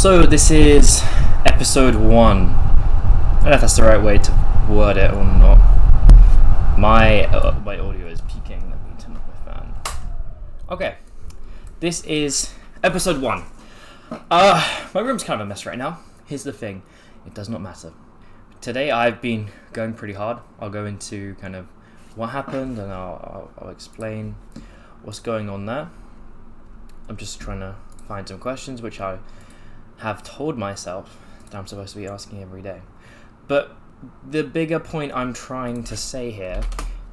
So this is episode 1. I don't know if that's the right way to word it or not. My audio is peaking. Let me turn off my fan. Okay, this is episode 1. My room's kind of a mess right now. Here's the thing, it does not matter. Today I've been going pretty hard. I'll go into kind of what happened and I'll explain what's going on there. I'm just trying to find some questions which I have told myself that I'm supposed to be asking every day. But the bigger point I'm trying to say here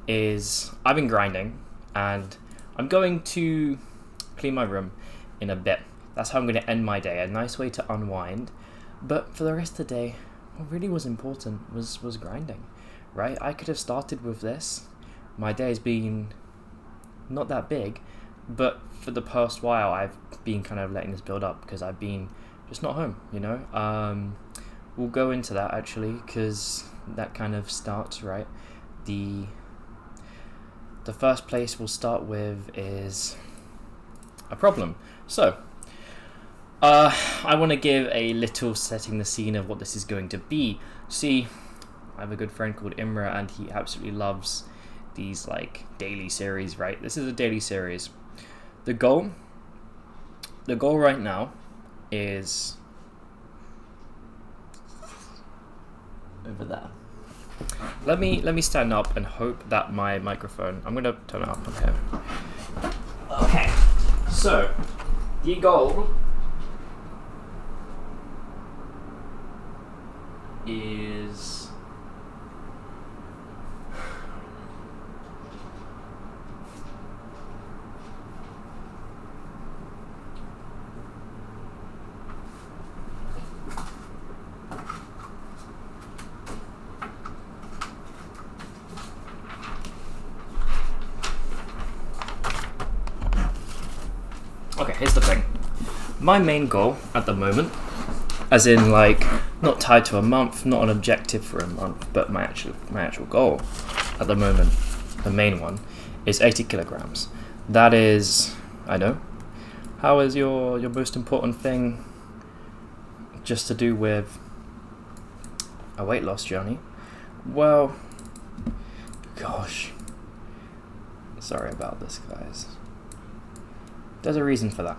is I've been grinding and I'm going to clean my room in a bit. That's how I'm going to end my day, a nice way to unwind. But for the rest of the day, what really was important was grinding, right? I could have started with this. My day has been not that big, but for the past while I've been kind of letting this build up because I've been just not home, you know? We'll go into that actually because that kind of starts, right? The first place we'll start with is a problem. So, I want to give a little setting the scene of what this is going to be. See, I have a good friend called Imra and he absolutely loves these like daily series, right? This is a daily series. The goal right now is over there. Let me stand up and hope that my microphone, I'm gonna turn it up on here. Okay, so the goal is okay, here's the thing. My main goal at the moment, as in like not tied to a month, not an objective for a month, but my actual goal at the moment, the main one, is 80 kilograms. That is, I know. How is your most important thing just to do with a weight loss journey? Well, gosh. Sorry about this, guys. There's a reason for that.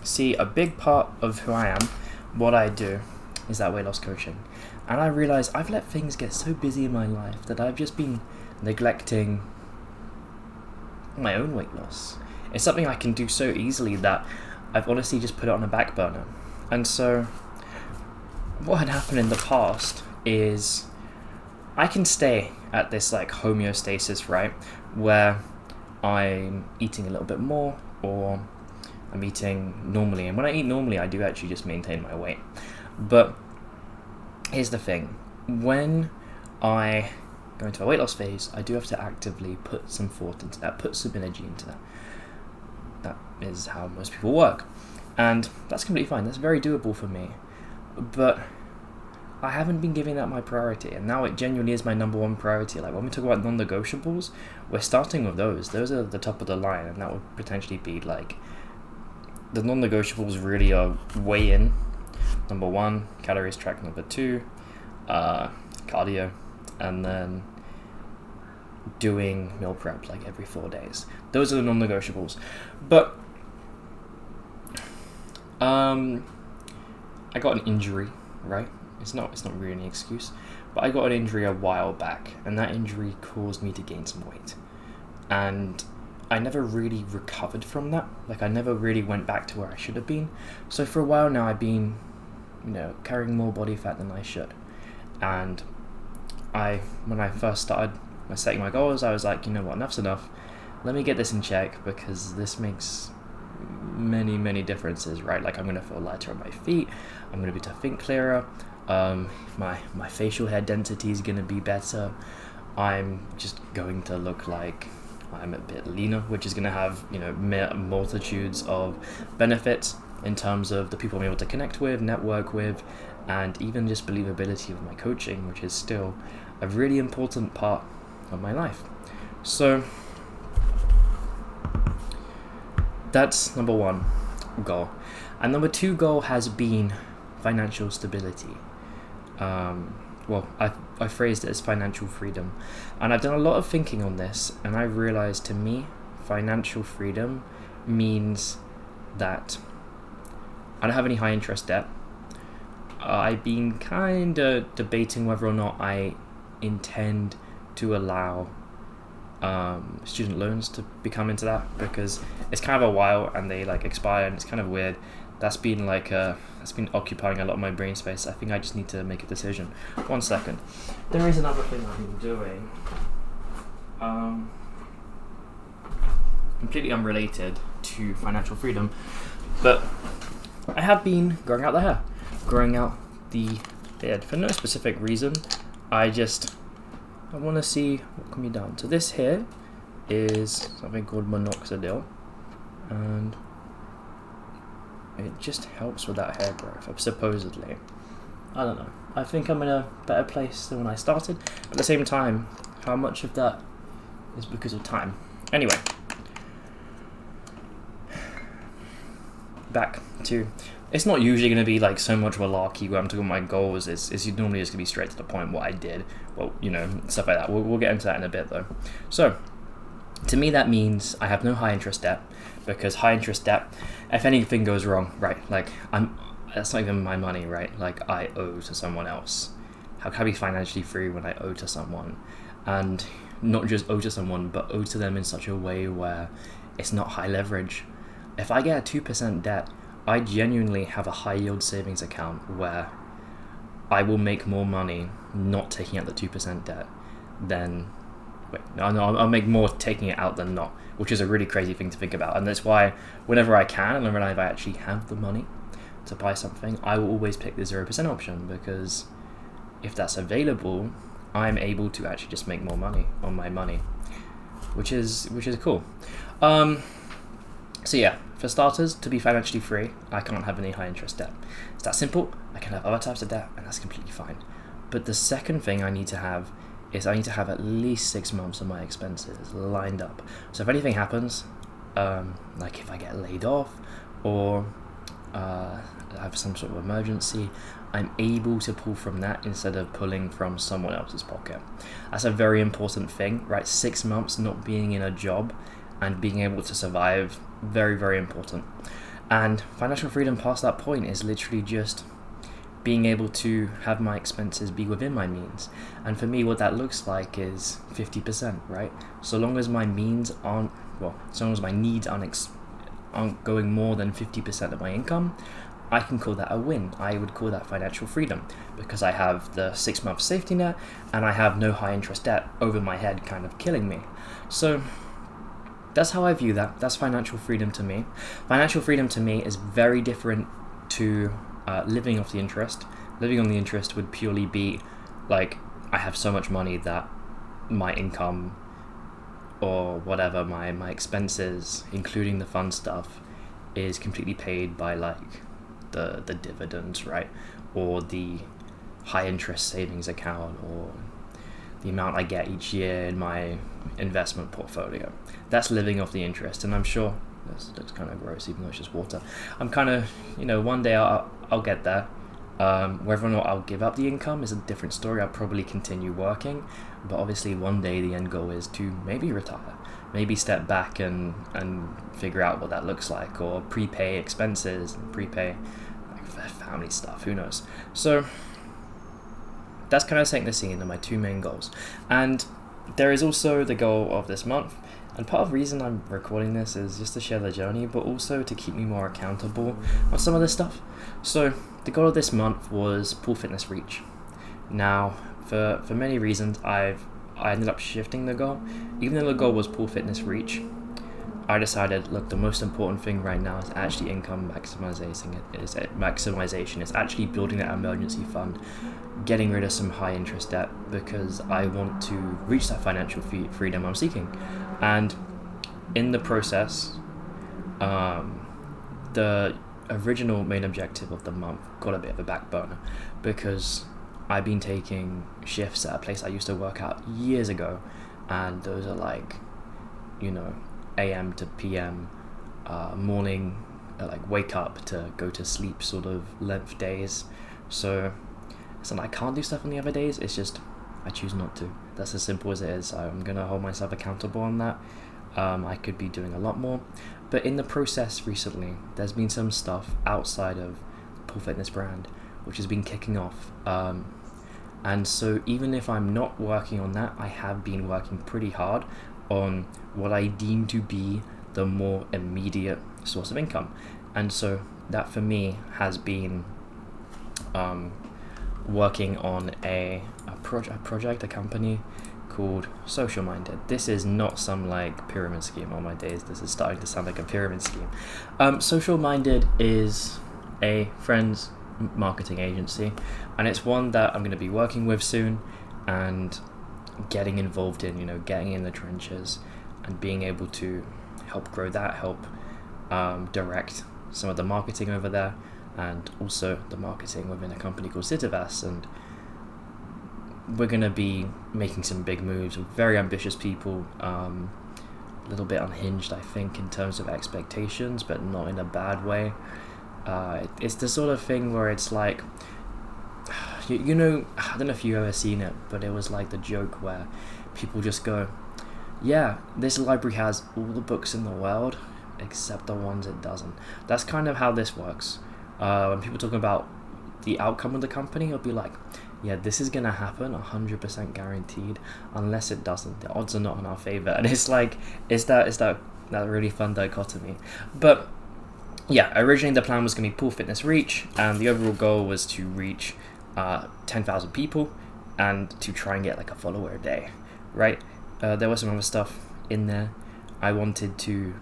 See, a big part of who I am, what I do, is that weight loss coaching. And I realize I've let things get so busy in my life that I've just been neglecting my own weight loss. It's something I can do so easily that I've honestly just put it on a back burner. And so, what had happened in the past is I can stay at this like homeostasis, right? Where I'm eating a little bit more, or I'm eating normally. And when I eat normally, I do actually just maintain my weight. But here's the thing. When I go into a weight loss phase, I do have to actively put some thought into that, put some energy into that. That is how most people work. And that's completely fine. That's very doable for me. But I haven't been giving that my priority, and now it genuinely is my number one priority. Like when we talk about non-negotiables, we're starting with those. Those are the top of the line, and that would potentially be like the non-negotiables really are weigh in, number 1, calories track number 2, cardio, and then doing meal prep like every 4 days. Those are the non-negotiables. But I got an injury, right? It's not really an excuse, but I got an injury a while back, and that injury caused me to gain some weight. And I never really recovered from that. Like I never really went back to where I should have been. So for a while now I've been, carrying more body fat than I should. And when I first started setting my goals, I was like, you know what, enough's enough. Let me get this in check because this makes many differences, right? Like I'm gonna feel lighter on my feet. I'm gonna be able to think clearer. My facial hair density is gonna be better. I'm just going to look like I'm a bit leaner, which is going to have multitudes of benefits in terms of the people I'm able to connect with, network with, and even just believability of my coaching, which is still a really important part of my life. So that's number 1 goal. And number 2 goal has been financial stability. I phrased it as financial freedom, and I've done a lot of thinking on this, and I realized, to me, financial freedom means that I don't have any high interest debt. I've been kind of debating whether or not I intend to allow student loans to become into that, because it's kind of a while and they like expire and it's kind of weird. That's been occupying a lot of my brain space. I think I just need to make a decision. 1 second. There is another thing I've been doing. Completely unrelated to financial freedom, but I have been growing out the hair, growing out the beard for no specific reason. I want to see what can be done. So this here is something called minoxidil, and it just helps with that hair growth, supposedly. I don't know. I think I'm in a better place than when I started. But at the same time, how much of that is because of time? Anyway, back to... It's not usually going to be like so much malarkey where I'm talking about my goals. It's normally just going to be straight to the point, what I did. Well, stuff like that. We'll get into that in a bit, though. So, to me, that means I have no high interest debt, because high interest debt, if anything goes wrong, right, like that's not even my money, right? Like, I owe to someone else. How can I be financially free when I owe to someone? And not just owe to someone, but owe to them in such a way where it's not high leverage. If I get a 2% debt, I genuinely have a high yield savings account where I will make more money not taking out the 2% debt than... I'll make more taking it out than not, which is a really crazy thing to think about. And that's why whenever I can, and whenever I actually have the money to buy something, I will always pick the 0% option, because if that's available, I'm able to actually just make more money on my money, which is cool. So yeah, for starters, to be financially free, I can't have any high interest debt. It's that simple. I can have other types of debt, and that's completely fine. But the second thing I need to have is I need to have at least 6 months of my expenses lined up. So if anything happens, like if I get laid off or I have some sort of emergency, I'm able to pull from that instead of pulling from someone else's pocket. That's a very important thing, right? 6 months not being in a job and being able to survive, very, very important. And financial freedom past that point is literally just being able to have my expenses be within my means. And for me, what that looks like is 50%, right? So long as my needs aren't going more than 50% of my income, I can call that a win. I would call that financial freedom, because I have the 6 month safety net and I have no high interest debt over my head kind of killing me. So that's how I view that. That's financial freedom to me. Financial freedom to me is very different to living off the interest. Living on the interest would purely be like, I have so much money that my income or whatever, my expenses, including the fun stuff, is completely paid by like the dividends, right? Or the high interest savings account, or the amount I get each year in my investment portfolio. That's living off the interest, and I'm sure this looks kind of gross, even though it's just water. I'm kind of, one day I'll get there. Whether or not I'll give up the income is a different story. I'll probably continue working, but obviously one day the end goal is to maybe retire, maybe step back and figure out what that looks like, or prepay expenses and prepay like family stuff, who knows. So that's kind of setting the scene, and my 2 main goals. And there is also the goal of this month, and part of the reason I'm recording this is just to share the journey, but also to keep me more accountable on some of this stuff. So the goal of this month was Pool Fitness Reach. Now, for many reasons, I ended up shifting the goal. Even though the goal was Pool Fitness Reach, I decided, look, the most important thing right now is actually income maximization. It's actually building that emergency fund, getting rid of some high interest debt, because I want to reach that financial freedom I'm seeking. And in the process, the original main objective of the month got a bit of a back burner, because I've been taking shifts at a place I used to work at years ago, and those are like, AM to PM, morning like wake up to go to sleep sort of length days. So it's not like I can't do stuff on the other days, it's just I choose not to. That's as simple as it is. I'm gonna hold myself accountable on that. I could be doing a lot more, but in the process recently there's been some stuff outside of the Pool Fitness brand which has been kicking off, and so even if I'm not working on that, I have been working pretty hard on what I deem to be the more immediate source of income. And so that for me has been working on a company called Social Minded. This is not some like pyramid scheme. On my days, this is starting to sound like a pyramid scheme. Social Minded is a friend's marketing agency, and it's one that I'm going to be working with soon and getting involved in, getting in the trenches and being able to help grow that, help direct some of the marketing over there, and also the marketing within a company called Citivas. And we're going to be making some big moves with very ambitious people, a little bit unhinged, I think, in terms of expectations, but not in a bad way. It's the sort of thing where it's like, I don't know if you've ever seen it, but it was like the joke where people just go, yeah, this library has all the books in the world except the ones it doesn't. That's kind of how this works. When people talk about the outcome of the company, it'll be like, yeah, this is going to happen 100% guaranteed unless it doesn't. The odds are not in our favor. And it's like, is that really fun dichotomy? But yeah, originally the plan was going to be Pool Fitness Reach, and the overall goal was to reach 10,000 people and to try and get like a follower a day, right? There was some other stuff in there. I wanted to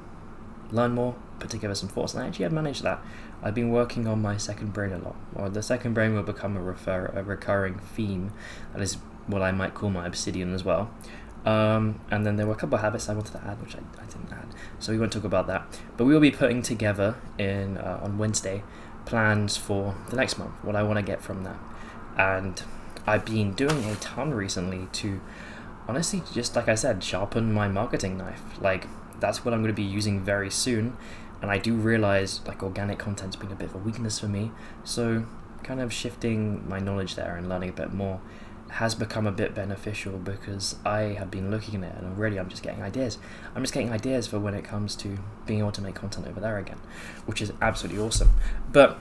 learn more, put together some thoughts, and I actually have managed that. I've been working on my second brain a lot, or the second brain will become a recurring theme. That is what I might call my obsidian as well. And then there were a couple of habits I wanted to add, which I didn't add, so we won't talk about that. But we will be putting together on Wednesday plans for the next month, what I want to get from that. And I've been doing a ton recently to, honestly, just like I said, sharpen my marketing knife. Like, that's what I'm going to be using very soon. And I do realize like organic content's been a bit of a weakness for me, so kind of shifting my knowledge there and learning a bit more has become a bit beneficial, because I have been looking at it and already I'm just getting ideas. I'm just getting ideas for when it comes to being able to make content over there again, which is absolutely awesome. But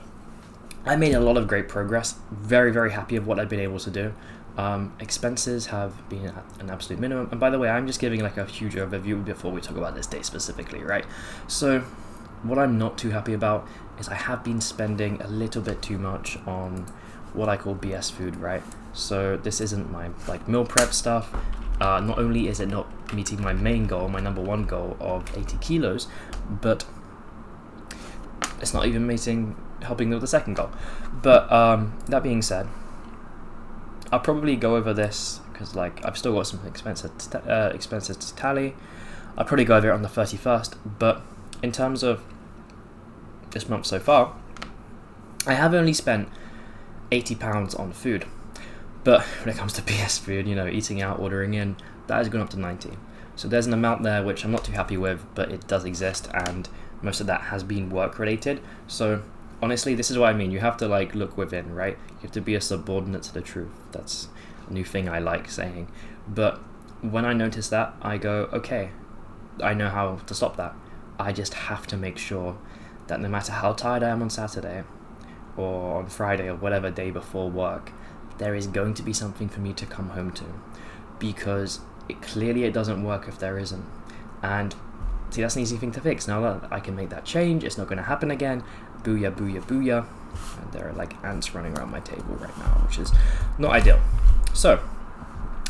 I made a lot of great progress, very, very happy of what I've been able to do. Expenses have been at an absolute minimum. And by the way, I'm just giving like a huge overview before we talk about this day specifically, right? So what I'm not too happy about is I have been spending a little bit too much on what I call BS food, right? So this isn't my like meal prep stuff. Not only is it not meeting my main goal, my number one goal of 80 kilos, but it's not even helping me with the second goal. But that being said, I'll probably go over this because like I've still got some expenses to tally. I'll probably go over it on the 31st, but in terms of this month so far, I have only spent £80 on food. But when it comes to BS food, eating out, ordering in, that has gone up to 90. So there's an amount there which I'm not too happy with, but it does exist, and most of that has been work related. So honestly, this is what I mean. You have to like look within, right? You have to be a subordinate to the truth. That's a new thing I like saying. But when I notice that, I go, okay, I know how to stop that. I just have to make sure that no matter how tired I am on Saturday or on Friday or whatever day before work, there is going to be something for me to come home to, because it doesn't work if there isn't. And see, that's an easy thing to fix. Now that I can make that change, it's not going to happen again. Booyah, booyah, booyah. And there are like ants running around my table right now, which is not ideal. So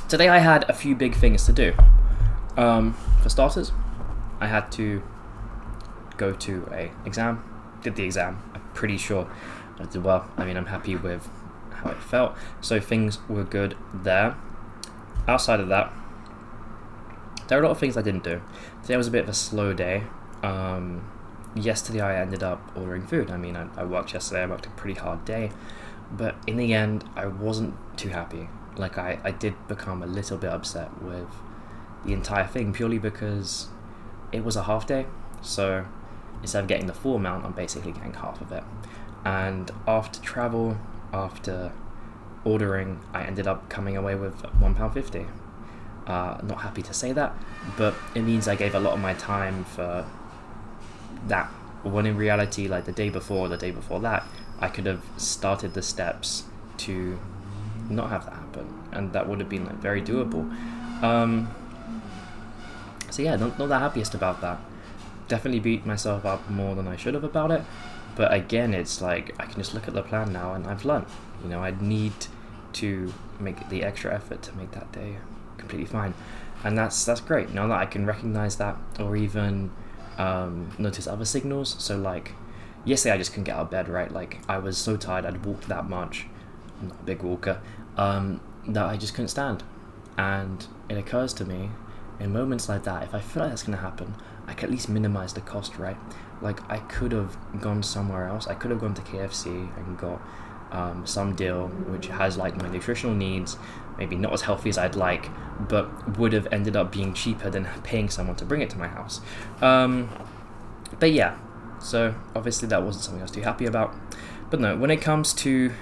today I had a few big things to do. For starters, I had to go to a exam. Did the exam. I'm pretty sure I did well. I mean, I'm happy with how it felt, so things were good there. Outside of that, there are a lot of things I didn't do. Today was a bit of a slow day. Yesterday I ended up ordering food. I mean, I worked yesterday, I worked a pretty hard day, but in the end I wasn't too happy. Like I did become a little bit upset with the entire thing, purely because it was a half day. So instead of getting the full amount, I'm basically getting half of it. And after travel, after ordering, I ended up coming away with £1.50. Not happy to say that, but it means I gave a lot of my time for that, when in reality, like the day before that, I could have started the steps to not have that happen, and that would have been like very doable. So yeah, not the happiest about that. Definitely beat myself up more than I should have about it, but again, it's like I can just look at the plan now and I've learned, I need to make the extra effort to make that day completely fine, and that's great. Now that I can recognize that, or even notice other signals. So like yesterday I just couldn't get out of bed, right? Like I was so tired, I'd walked that much, I'm not a big walker, that I just couldn't stand. And it occurs to me, in moments like that, if I feel like that's going to happen, I can at least minimize the cost, right? Like I could have gone somewhere else. I could have gone to KFC and got some deal which has like my nutritional needs, maybe not as healthy as I'd like, but would have ended up being cheaper than paying someone to bring it to my house. But yeah, so obviously that wasn't something I was too happy about. But no, when it comes to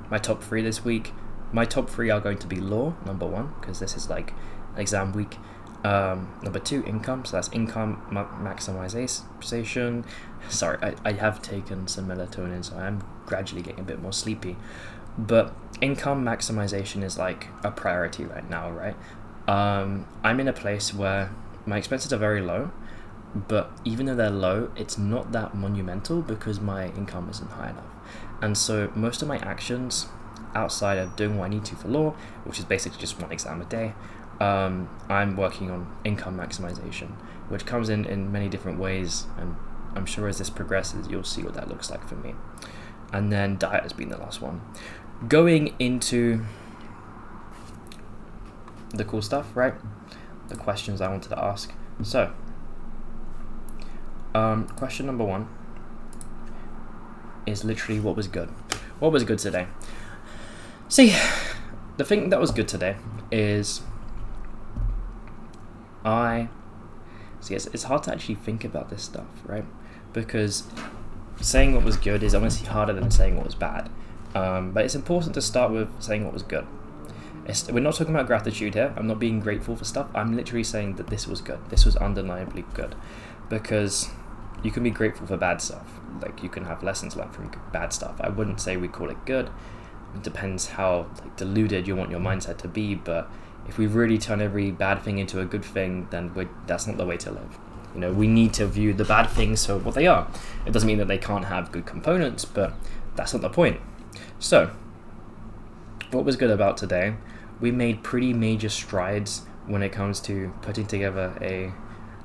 my top 3 this week, my top 3 are going to be law, number 1, because this is like exam week. Number 2, income, so that's income maximization. Sorry, I have taken some melatonin, so I am gradually getting a bit more sleepy. But income maximization is like a priority right now, right? I'm in a place where my expenses are very low, but even though they're low, it's not that monumental because my income isn't high enough. And so most of my actions outside of doing what I need to for law, which is basically just 1 exam a day, I'm working on income maximization, which comes in many different ways, and I'm sure as this progresses you'll see what that looks like for me. And then diet has been the last one. Going into the cool stuff, right? The questions I wanted to ask. So, question number 1 is literally what was good. What was good today? See, the thing that was good today is it's hard to actually think about this stuff, right? Because saying what was good is honestly harder than saying what was bad. But it's important to start with saying what was good. We're not talking about gratitude here. I'm not being grateful for stuff. I'm literally saying that this was good. This was undeniably good. Because you can be grateful for bad stuff. Like you can have lessons learned from bad stuff. I wouldn't say we call it good. It depends how deluded you want your mindset to be, but if we really turn every bad thing into a good thing, then that's not the way to live. We need to view the bad things for what they are. It doesn't mean that they can't have good components, but that's not the point. So, what was good about today? We made pretty major strides when it comes to putting together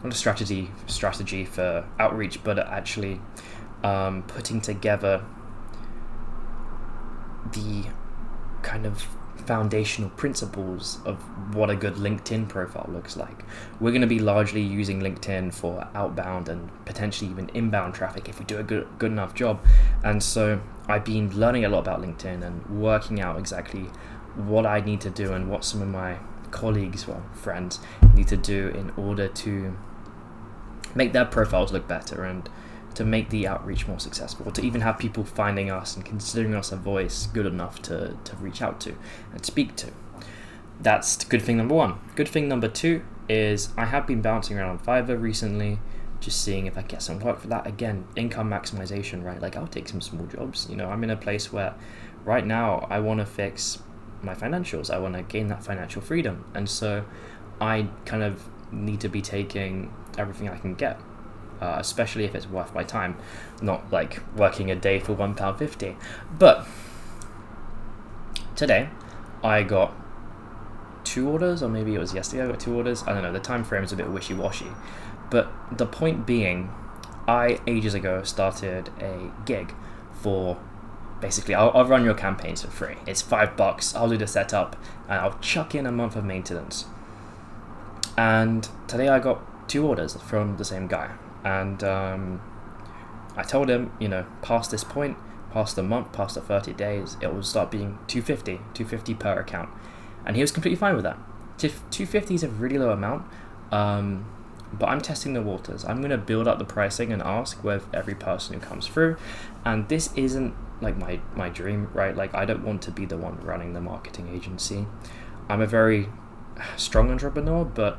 not a strategy for outreach, but actually putting together the kind of foundational principles of what a good LinkedIn profile looks like. We're going to be largely using LinkedIn for outbound and potentially even inbound traffic if we do a good enough job. And so I've been learning a lot about LinkedIn and working out exactly what I need to do and what some of my colleagues, friends, need to do in order to make their profiles look better and to make the outreach more successful, to even have people finding us and considering us a voice good enough to reach out to and speak to. That's good thing number 1. Good thing number 2 is I have been bouncing around on Fiverr recently, just seeing if I get some work for that. Again, income maximization, right? Like I'll take some small jobs. I'm in a place where right now I want to fix my financials. I want to gain that financial freedom. And so I kind of need to be taking everything I can get. Especially if it's worth my time, not like working a day for £1.50. But today I got 2 orders, or maybe it was yesterday I got 2 orders. I don't know, the time frame is a bit wishy-washy. But the point being, I ages ago started a gig for basically I'll run your campaigns for free. It's $5. I'll do the setup and I'll chuck in a month of maintenance. And today I got 2 orders from the same guy. And I told him, past this point, past the month, past the 30 days, it will start being $250 per account. And he was completely fine with that. $250 is a really low amount. but I'm testing the waters. I'm going to build up the pricing and ask with every person who comes through. And this isn't like my dream, right? Like, I don't want to be the one running the marketing agency. I'm a very strong entrepreneur, but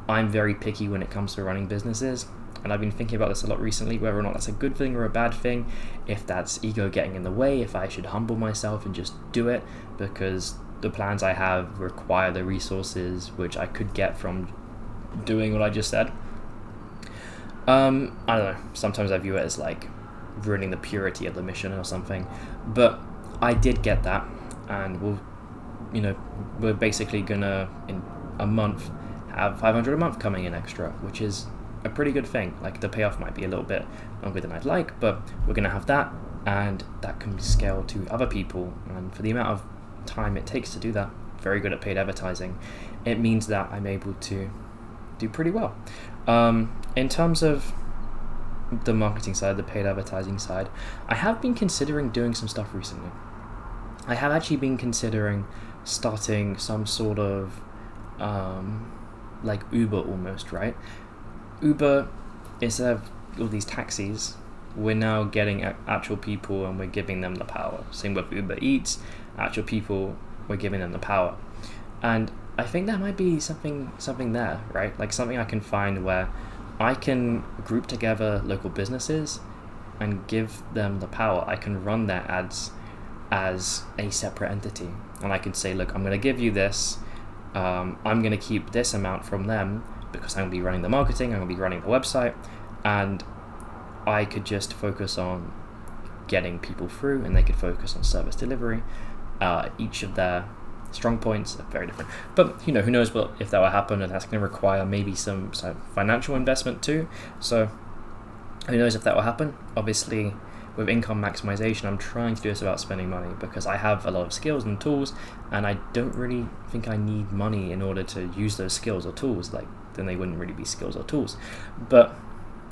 I'm very picky when it comes to running businesses. And I've been thinking about this a lot recently, whether or not that's a good thing or a bad thing, if that's ego getting in the way, if I should humble myself and just do it, because the plans I have require the resources which I could get from doing what I just said. I don't know, sometimes I view it as like ruining the purity of the mission or something, but I did get that, and we're basically gonna, in a month, have 500 a month coming in extra, which is a pretty good thing. Like, the payoff might be a little bit longer than I'd like, but we're gonna have that, and that can be scaled to other people. And for the amount of time it takes to do that, very good at paid advertising, it means that I'm able to do pretty well. In terms of the marketing side, the paid advertising side, I have been considering doing some stuff recently. I have actually been considering starting some sort of like Uber almost, right? Uber, instead of all these taxis, we're now getting actual people and we're giving them the power. Same with Uber Eats, actual people, we're giving them the power. And I think that might be something there, right? Like something I can find where I can group together local businesses and give them the power. I can run their ads as a separate entity, and I can say, look, I'm going to give you this, I'm going to keep this amount from them because I'm going to be running the marketing, I'm going to be running the website, and I could just focus on getting people through, and they could focus on service delivery. Each of their strong points are very different, but who knows if that will happen, and that's going to require maybe some financial investment too. So who knows if that will happen. Obviously, with income maximization, I'm trying to do this without spending money, because I have a lot of skills and tools, and I don't really think I need money in order to use those skills or tools. Like, then they wouldn't really be skills or tools. But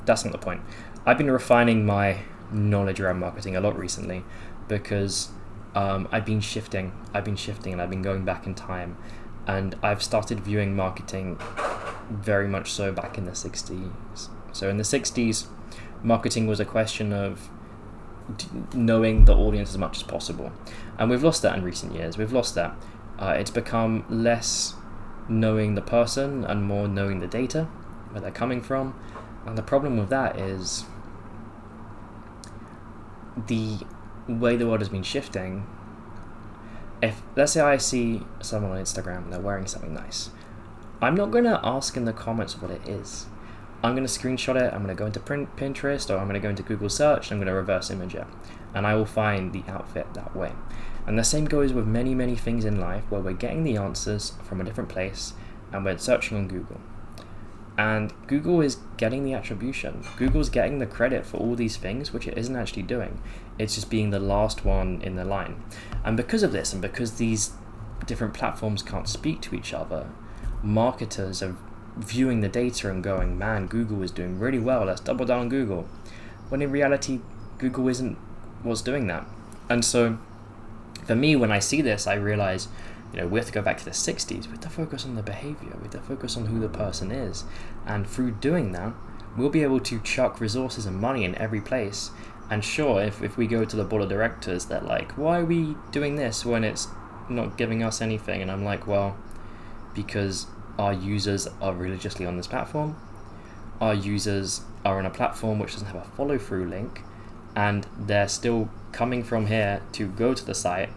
that's not the point. I've been refining my knowledge around marketing a lot recently, because I've been shifting and I've been going back in time, and I've started viewing marketing very much so back in the 60s. So in the 60s, marketing was a question of knowing the audience as much as possible, and we've lost that in recent years. It's become less knowing the person and more knowing the data, where they're coming from. And the problem with that is the way the world has been shifting. If, let's say, I see someone on Instagram and they're wearing something nice, I'm not going to ask in the comments what it is. I'm going to screenshot it, I'm going to go into Pinterest, or I'm going to go into Google search, and I'm going to reverse image it, and I will find the outfit that way. And the same goes with many, many things in life, where we're getting the answers from a different place and we're searching on Google. And Google is getting the attribution. Google's getting the credit for all these things, which it isn't actually doing. It's just being the last one in the line. And because of this, and because these different platforms can't speak to each other, marketers are viewing the data and going, man, Google is doing really well, let's double down on Google. When in reality, Google isn't what's doing that. And so for me, when I see this, I realize, we have to go back to the 60s. We have to focus on the behavior. We have to focus on who the person is. And through doing that, we'll be able to chuck resources and money in every place. And sure, if we go to the board of directors, they're like, why are we doing this when it's not giving us anything? And I'm like, well, because our users are religiously on this platform. Our users are on a platform which doesn't have a follow-through link, and they're still coming from here to go to the site.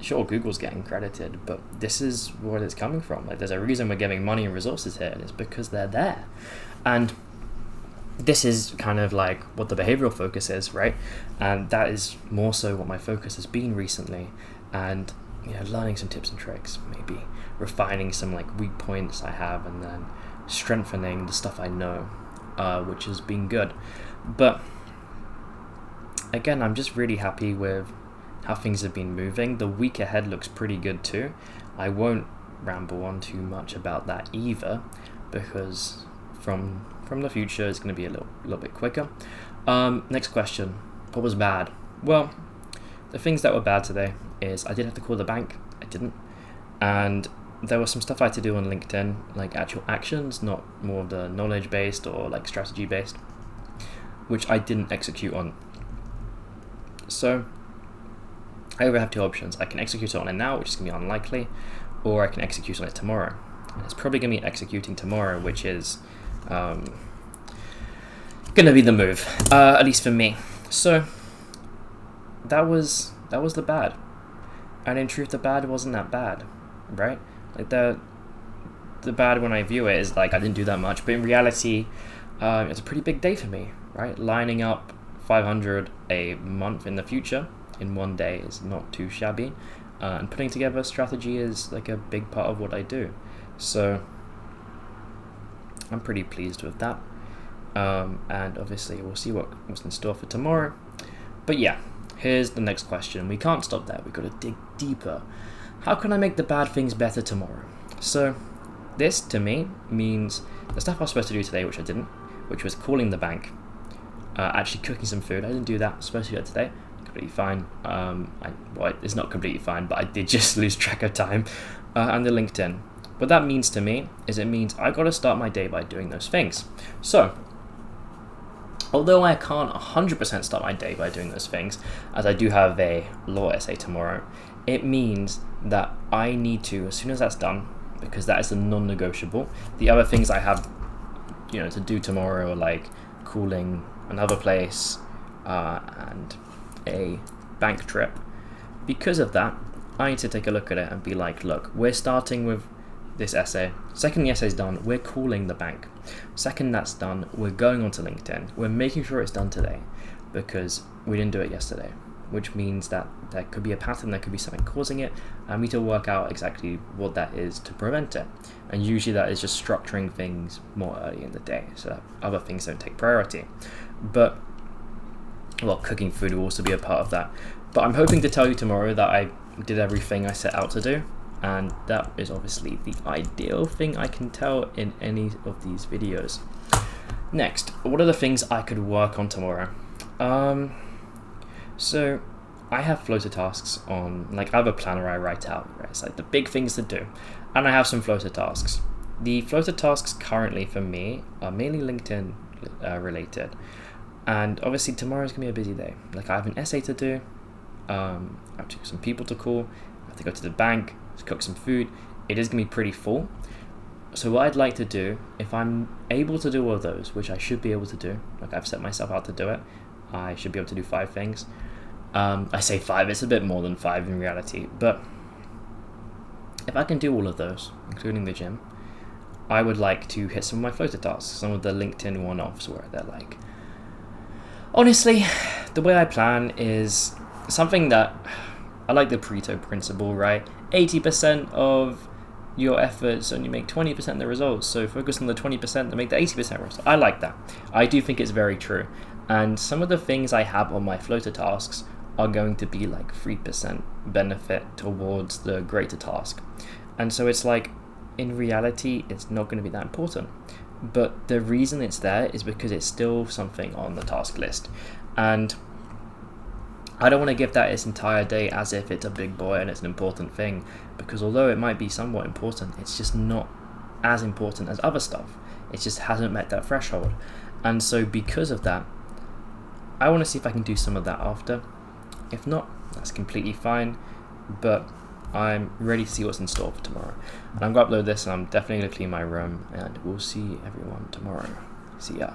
Sure, Google's getting credited, but this is where it's coming from. Like, there's a reason we're giving money and resources here, and it's because they're there. And this is kind of like what the behavioral focus is, right? And that is more so what my focus has been recently. And learning some tips and tricks, maybe refining some like weak points I have, and then strengthening the stuff I know, which has been good. But again, I'm just really happy with how things have been moving. The week ahead looks pretty good too. I won't ramble on too much about that either, because from the future it's going to be a little bit quicker. Next question. What was bad? Well, the things that were bad today is I did have to call the bank. I didn't. And there was some stuff I had to do on LinkedIn, like actual actions, not more of the knowledge based or like strategy based, which I didn't execute on. So I either have two options. I can execute on it now, which is going to be unlikely, or I can execute on it tomorrow. And it's probably going to be executing tomorrow, which is going to be the move, at least for me. So that was the bad. And in truth, the bad wasn't that bad, right? Like the bad when I view it is like I didn't do that much, but in reality, it's a pretty big day for me, right? Lining up 500 a month in the future in one day is not too shabby, and putting together a strategy is like a big part of what I do. So I'm pretty pleased with that, and obviously we'll see what's in store for tomorrow. But yeah, here's the next question. We can't stop there. We've got to dig deeper. How can I make the bad things better tomorrow? So this, to me, means the stuff I was supposed to do today, which I didn't, which was calling the bank, actually cooking some food. I didn't do that. I was supposed to do that today. Completely fine. It's not completely fine, but I did just lose track of time. And the LinkedIn. What that means to me is it means I got to start my day by doing those things. So although I can't 100% start my day by doing those things, as I do have a law essay tomorrow, it means that I need to, as soon as that's done, because that is the non-negotiable, the other things I have, to do tomorrow are like cooling another place and a bank trip. Because of that, I need to take a look at it and be like, look, we're starting with this essay. Second the essay's done, we're calling the bank. Second that's done, we're going onto LinkedIn. We're making sure it's done today because we didn't do it yesterday, which means that there could be a pattern, there could be something causing it, and we need to work out exactly what that is to prevent it. And usually that is just structuring things more early in the day so that other things don't take priority. But, well, cooking food will also be a part of that. But I'm hoping to tell you tomorrow that I did everything I set out to do. And that is obviously the ideal thing I can tell in any of these videos. Next, what are the things I could work on tomorrow? So I have floater tasks on, like I have a planner I write out, right? It's like the big things to do. And I have some floater tasks. The floater tasks currently for me are mainly LinkedIn related. And obviously tomorrow is going to be a busy day. Like I have an essay to do, I have to some people to call, I have to go to the bank, to cook some food. It is going to be pretty full. So what I'd like to do, if I'm able to do all of those, which I should be able to do, like I've set myself out to do it, I should be able to do 5 things. I say 5, it's a bit more than 5 in reality, but if I can do all of those, including the gym, I would like to hit some of my floater tasks, some of the LinkedIn one-offs where they're like, honestly, the way I plan is something that I like the Pareto principle, right? 80% of your efforts only make 20% of the results. So focus on the 20% that make the 80% results. I like that. I do think it's very true. And some of the things I have on my floater tasks are going to be like 3% benefit towards the greater task. And so it's like, in reality, it's not going to be that important. But the reason it's there is because it's still something on the task list. And I don't want to give that its entire day as if it's a big boy and it's an important thing, because although it might be somewhat important, it's just not as important as other stuff. It just hasn't met that threshold. And so because of that, I want to see if I can do some of that after. If not, that's completely fine, but I'm ready to see what's in store for tomorrow. And I'm going to upload this and I'm definitely going to clean my room, and we'll see everyone tomorrow. See ya.